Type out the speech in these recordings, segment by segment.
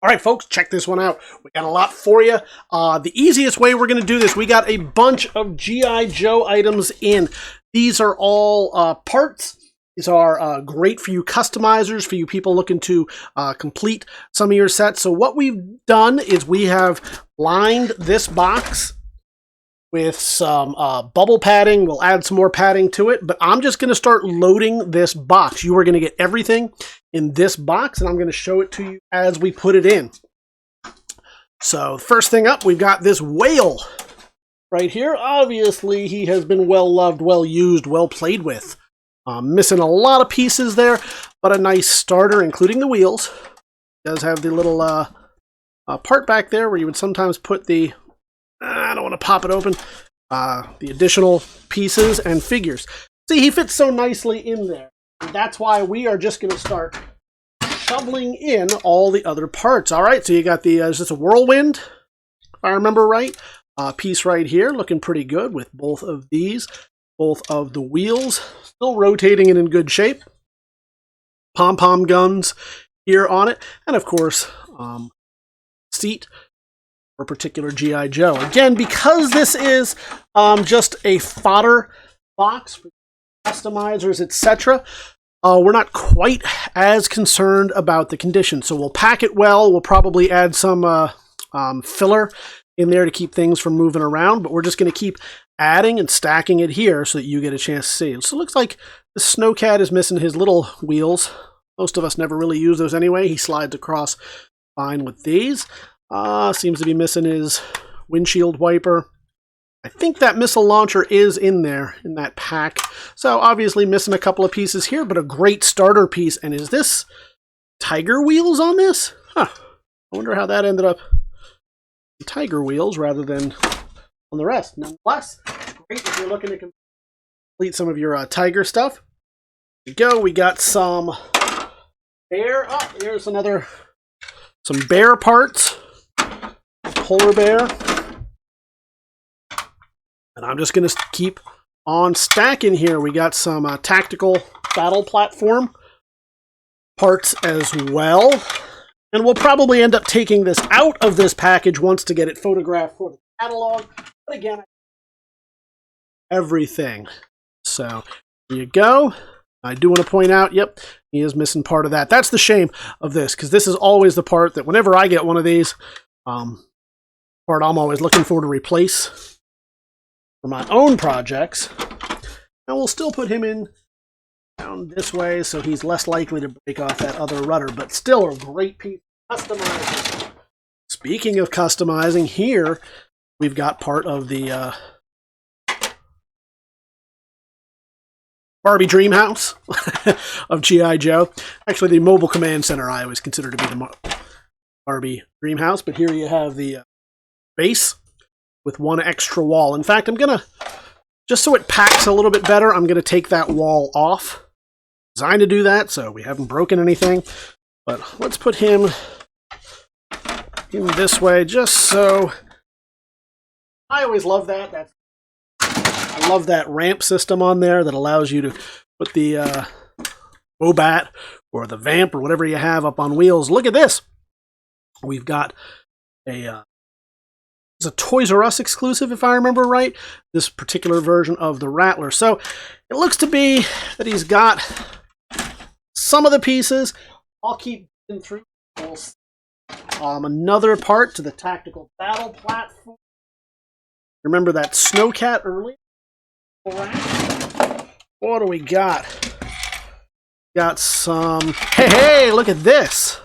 All right, folks, check this one out. We got a lot for you. The easiest way we're going to do this, we got a bunch of G.I. Joe items in. These are all parts. These are great for you customizers, for you people looking to complete some of your sets. So what we've done is we have lined this box with some bubble padding. We'll add some more padding to it, but I'm just going to start loading this box. You are going to get everything in this box, and I'm going to show it to you as we put it in. So first thing up, we've got this whale right here. Obviously, he has been well loved, well used, well played with. Missing a lot of pieces there, but a nice starter, including the wheels. It does have the little part back there where you would sometimes put the, I don't want to pop it open, the additional pieces and figures. See, he fits so nicely in there. And that's why we are just going to start shoveling in all the other parts. All right, so you got the, is this a whirlwind, if I remember right? Piece right here, looking pretty good with both of these. Both of the wheels, still rotating and in good shape. Pom-pom guns here on it. And of course, seat for a particular G.I. Joe. Again, because this is just a fodder box for customizers, etc., we're not quite as concerned about the condition. So we'll pack it well. We'll probably add some filler in there to keep things from moving around, but we're just going to keep adding and stacking it here so that you get a chance to see it. So it looks like the Snowcat is missing his little wheels. Most of us never really use those anyway. He slides across fine with these. Seems to be missing his windshield wiper. I think that missile launcher is in there in that pack. So obviously missing a couple of pieces here, but a great starter piece. And is this tiger wheels on this? Huh. I wonder how that ended up tiger wheels rather than on the rest. Nonetheless, great if you're looking to complete some of your tiger stuff. Here we go. We got some bear. Oh, here's some bear parts. Polar bear. And I'm just going to keep on stacking here. We got some tactical battle platform parts as well. And we'll probably end up taking this out of this package once to get it photographed for the catalog. But again, everything. So here you go. I do want to point out, yep, he is missing part of that. That's the shame of this, because this is always the part that whenever I get one of these, part I'm always looking for to replace for my own projects. And we'll still put him in down this way so he's less likely to break off that other rudder, but still a great piece of customizing. Speaking of customizing, here we've got part of the Barbie Dream House of G.I. Joe. Actually, the Mobile Command Center I always consider to be the Barbie Dream House, but here you have the base with one extra wall. In fact, I'm going to, just so it packs a little bit better, I'm going to take that wall off. Designed to do that, so we haven't broken anything. But let's put him in this way, just so. I always love that. I love that ramp system on there that allows you to put the Wobat or the Vamp or whatever you have up on wheels. Look at this. We've got it's a Toys R Us exclusive, if I remember right, this particular version of the Rattler. So it looks to be that he's got some of the pieces. I'll keep going through. Another part to the tactical battle platform. Remember that Snowcat earlier? What do we got? Got some. Hey, look at this.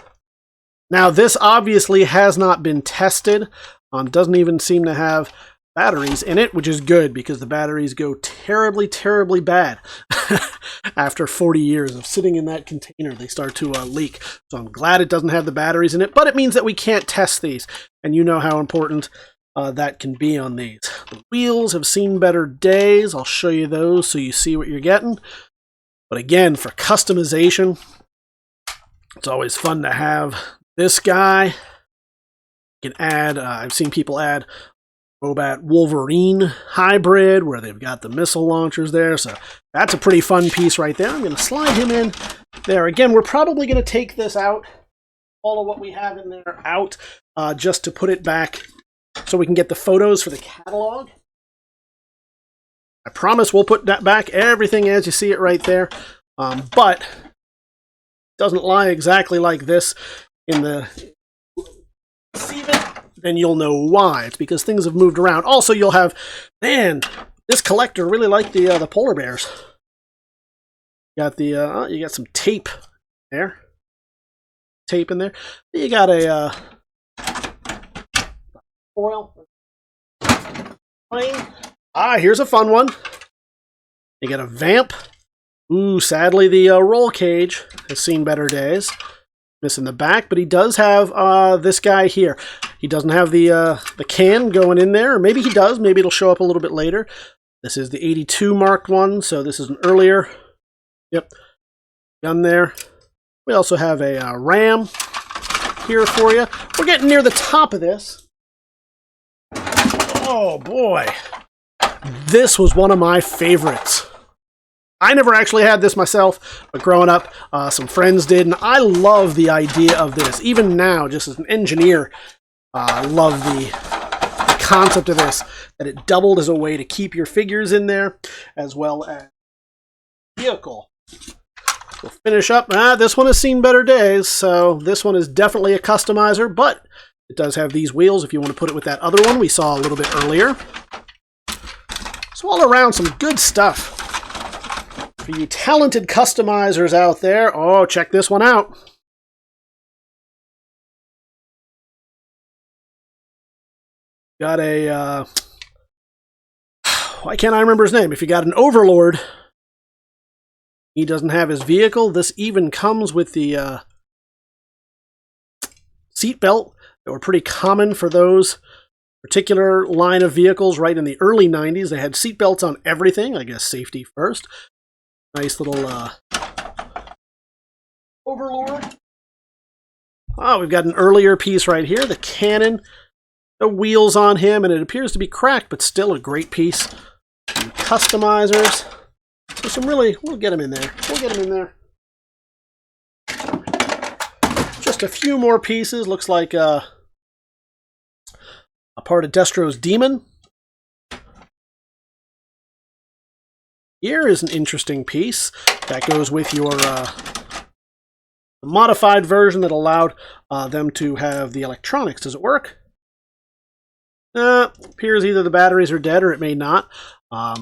Now, this obviously has not been tested. Doesn't even seem to have batteries in it, which is good because the batteries go terribly, terribly bad. After 40 years of sitting in that container, they start to leak. So I'm glad it doesn't have the batteries in it, but it means that we can't test these. And you know how important that can be on these. The wheels have seen better days. I'll show you those so you see what you're getting. But again, for customization, it's always fun to have this guy. You can add, I've seen people add Wobat Wolverine hybrid where they've got the missile launchers there. So that's a pretty fun piece right there. I'm going to slide him in there. Again, we're probably going to take this out all of what we have in there out just to put it back so we can get the photos for the catalog. I promise we'll put that back, everything as you see it right there. But it doesn't lie exactly like this in the receive it, then you'll know why. It's because things have moved around. Also, you'll have, man, this collector really liked the polar bears. You got the you got some tape there, tape in there. You got a foil. Here's a fun one. You got a vamp. Ooh, sadly the roll cage has seen better days. Missing the back, but he does have this guy here. He doesn't have the can going in there, or maybe he does. Maybe it'll show up a little bit later. This is the 82 marked one, so this is an earlier. Yep, gun there. We also have a ram here for you. We're getting near the top of this. Oh boy, this was one of my favorites. I never actually had this myself, but growing up, some friends did, and I love the idea of this. Even now, just as an engineer, I love the concept of this, that it doubled as a way to keep your figures in there, as well as vehicle. We'll finish up. This one has seen better days, so this one is definitely a customizer, but it does have these wheels if you want to put it with that other one we saw a little bit earlier. So all around, some good stuff. For you talented customizers out there, oh, check this one out. Got a, why can't I remember his name? If you got an Overlord, he doesn't have his vehicle. This even comes with the seat belt that were pretty common for those particular line of vehicles right in the early 90s. They had seat belts on everything, I guess safety first. Nice little Overlord. Oh, we've got an earlier piece right here, the cannon. The wheels on him, and it appears to be cracked, but still a great piece. Some customizers. So some really, we'll get them in there. We'll get them in there. Just a few more pieces. Looks like a part of Destro's Demon. Here is an interesting piece that goes with your modified version that allowed them to have the electronics. Does it work? Appears either the batteries are dead or it may not.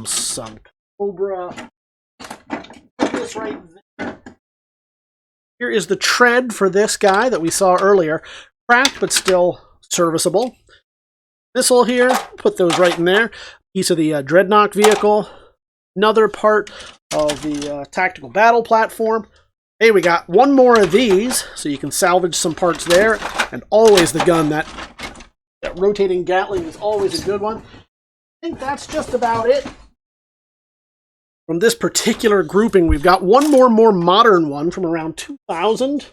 Some Cobra. This right there. Here is the tread for this guy that we saw earlier. Cracked but still serviceable. Missile here. Put those right in there. Piece of the Dreadnought vehicle. Another part of the tactical battle platform. Hey, we got one more of these, so you can salvage some parts there. And always the gun, that rotating Gatling is always a good one. I think that's just about it. From this particular grouping, we've got one more modern one from around 2000.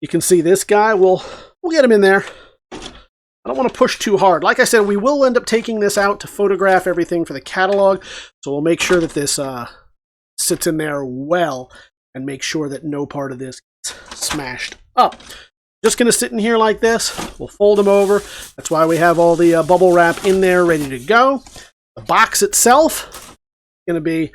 You can see this guy. We'll get him in there. I don't want to push too hard. Like I said, we will end up taking this out to photograph everything for the catalog, so we'll make sure that this sits in there well and make sure that no part of this gets smashed up. Just going to sit in here like this. We'll fold them over. That's why we have all the bubble wrap in there ready to go. The box itself is going to be, I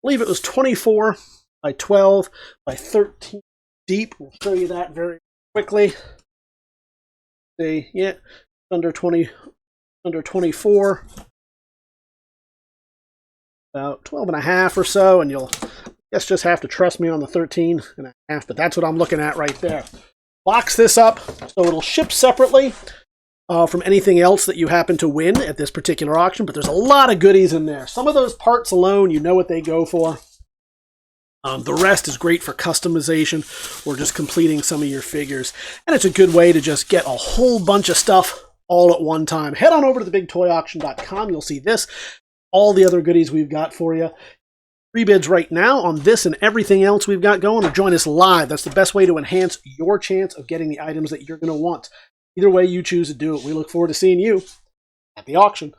believe it was 24 by 12 by 13 deep. We'll show you that very quickly. See, yeah, under 20, under 24, about 12 and a half or so, and you'll, I guess, just have to trust me on the 13 and a half, but that's what I'm looking at right there. Box this up so it'll ship separately from anything else that you happen to win at this particular auction, but there's a lot of goodies in there. Some of those parts alone, you know what they go for. The rest is great for customization or just completing some of your figures. And it's a good way to just get a whole bunch of stuff all at one time. Head on over to TheBigToyAuction.com. You'll see this, all the other goodies we've got for you. Free bids right now on this and everything else we've got going, or join us live. That's the best way to enhance your chance of getting the items that you're going to want. Either way you choose to do it, we look forward to seeing you at the auction.